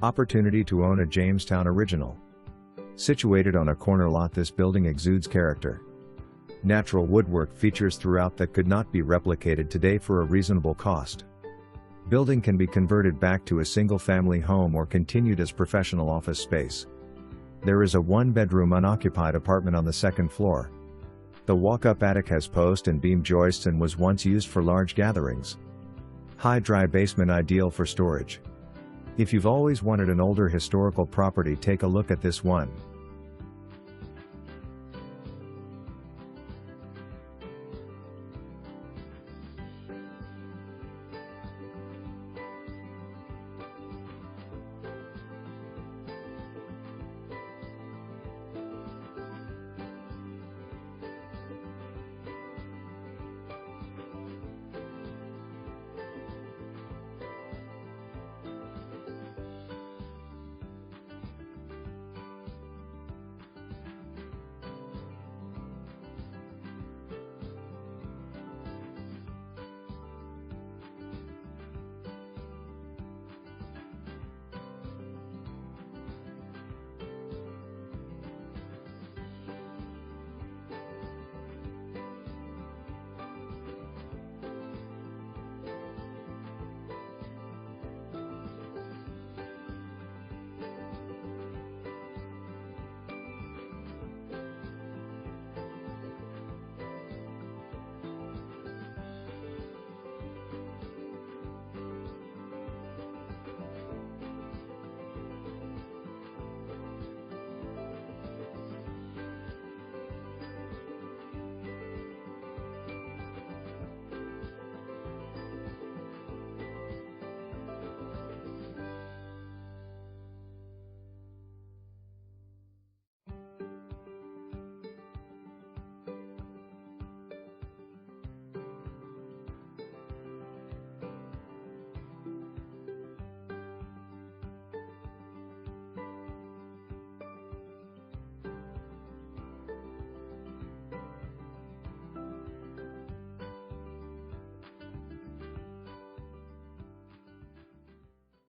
Opportunity to own a Jamestown original. Situated on a corner lot, this building exudes character. Natural woodwork features throughout that could not be replicated today for a reasonable cost. Building can be converted back to a single-family home or continued as professional office space. There is a one-bedroom unoccupied apartment on the second floor. The walk-up attic has post and beam joists and was once used for large gatherings. High dry basement ideal for storage. If you've always wanted an older historical property, take a look at this one.